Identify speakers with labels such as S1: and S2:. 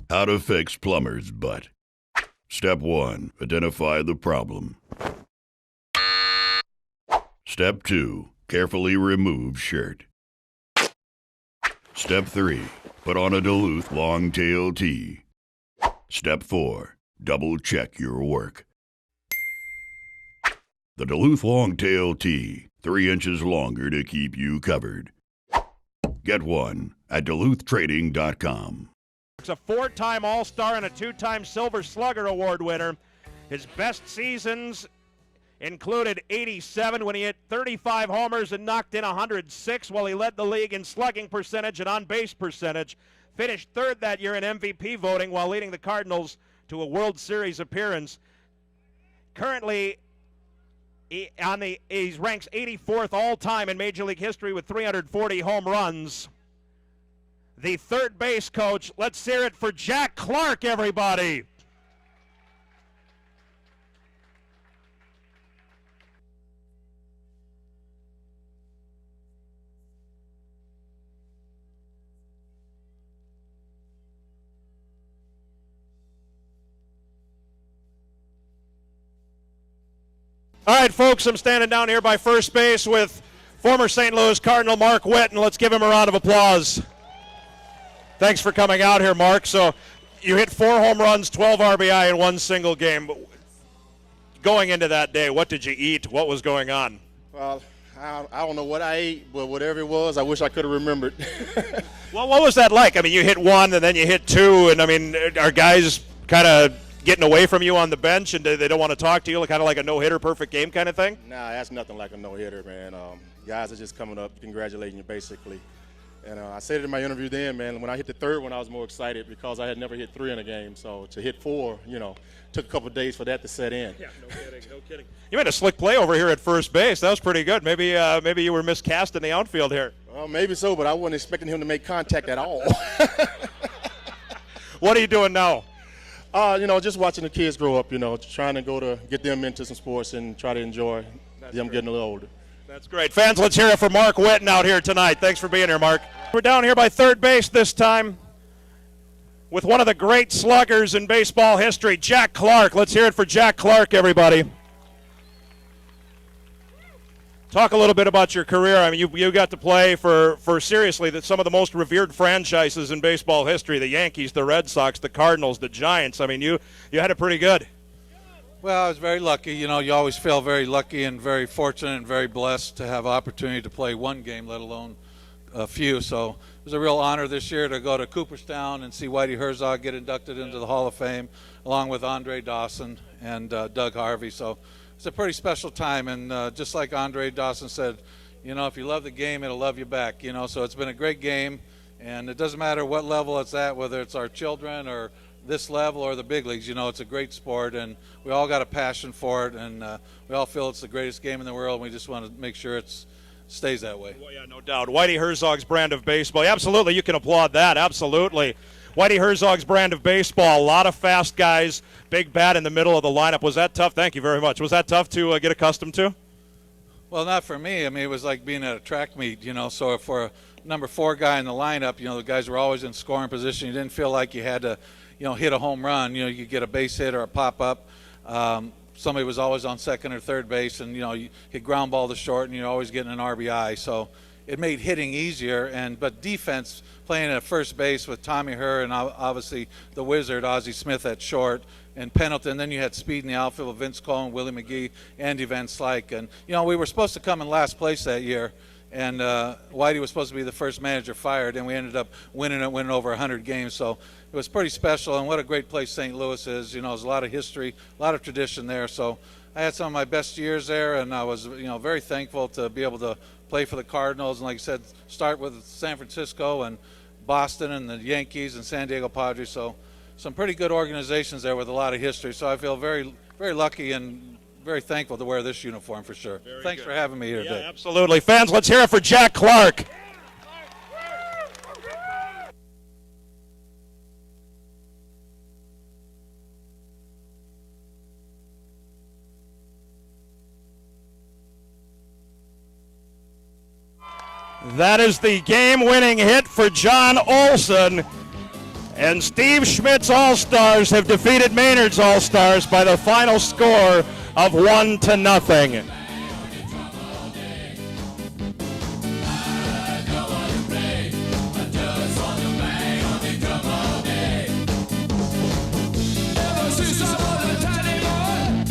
S1: How to fix plumber's butt. Step 1. Identify the problem. Step 2. Carefully remove shirt. Step 3. Put on a Duluth long-tail tee. Step 4. Double-check your work. The Duluth long-tail tee, 3 inches longer to keep you covered. Get one at DuluthTrading.com.
S2: He's a 4-time All-Star and a 2-time Silver Slugger Award winner. His best seasons included 87 when he hit 35 homers and knocked in 106, while he led the league in slugging percentage and on-base percentage. Finished third that year in MVP voting while leading the Cardinals to a World Series appearance. Currently, he ranks 84th all-time in Major League history with 340 home runs. The third base coach, let's hear it for Jack Clark, everybody. All right, folks, I'm standing down here by first base with former St. Louis Cardinal Mark Whiten. Let's give him a round of applause. Thanks for coming out here, Mark. So you hit 4 home runs, 12 RBI in one single game. Going into that day, what did you eat? What was going on?
S3: Well, I don't know what I ate, but whatever it was, I wish I could have remembered.
S2: Well, what was that like? I mean, you hit 1 and then you hit 2, and I mean, are guys kind of getting away from you on the bench and they don't want to talk to you, kind of like a no-hitter, perfect game kind of thing?
S3: Nah, that's nothing like a no-hitter, man. Guys are just coming up, congratulating you, basically. And I said it in my interview then, man, when I hit the third one, I was more excited because I had never hit 3 in a game. So to hit 4, took a couple of days for that to set in.
S2: Yeah, no kidding, no kidding. You made a slick play over here at first base. That was pretty good. Maybe you were miscast in the outfield here.
S3: Well, maybe so, but I wasn't expecting him to make contact at all.
S2: What are you doing now?
S3: Just watching the kids grow up, trying to get them into some sports and try to enjoy them getting a little older.
S2: That's great. Fans, let's hear it for Mark Whiten out here tonight. Thanks for being here, Mark. We're down here by third base this time with one of the great sluggers in baseball history, Jack Clark. Let's hear it for Jack Clark, everybody. Talk a little bit about your career. I mean, you got to play for seriously some of the most revered franchises in baseball history, the Yankees, the Red Sox, the Cardinals, the Giants. I mean, you had it pretty good.
S4: Well, I was very lucky. You always feel very lucky and very fortunate and very blessed to have opportunity to play one game, let alone a few. So it was a real honor this year to go to Cooperstown and see Whitey Herzog get inducted into the Hall of Fame, along with Andre Dawson and Doug Harvey. So it's a pretty special time, and just like Andre Dawson said, if you love the game, it'll love you back. So it's been a great game, and it doesn't matter what level it's at, whether it's our children or this level or the big leagues. It's a great sport, and we all got a passion for it, and we all feel it's the greatest game in the world, and we just want to make sure it stays that way.
S2: Well, yeah, no doubt. Whitey Herzog's brand of baseball. Absolutely, you can applaud that. Absolutely. Whitey Herzog's brand of baseball, a lot of fast guys, big bat in the middle of the lineup. Was that tough? Thank you very much. Was that tough to get accustomed to?
S4: Well, not for me. I mean, it was like being at a track meet, so for a number 4 guy in the lineup, the guys were always in scoring position. You didn't feel like you had to hit a home run. You could get a base hit or a pop-up. Somebody was always on second or third base, and, you hit ground ball to short, and you're always getting an RBI. So it made hitting easier. But defense, playing at first base with Tommy Herr and obviously the Wizard, Ozzie Smith at short, and Pendleton. Then you had speed in the outfield with Vince Cohen, Willie McGee, Andy Van Slyke. And, we were supposed to come in last place that year. And Whitey was supposed to be the first manager fired, and we ended up winning over 100 games. So it was pretty special, and what a great place St. Louis is. There's a lot of history, a lot of tradition there. So I had some of my best years there, and I was, very thankful to be able to play for the Cardinals. And like I said, start with San Francisco and Boston and the Yankees and San Diego Padres. So some pretty good organizations there with a lot of history. So I feel very, very lucky and very thankful to wear this uniform for sure. Thanks for having me here today.
S2: Absolutely. Fans, let's hear it for Jack Clark. That is the game-winning hit for Jon Olson. And Steve Schmidt's All-Stars have defeated Maynard's All-Stars by the final score of 1-0.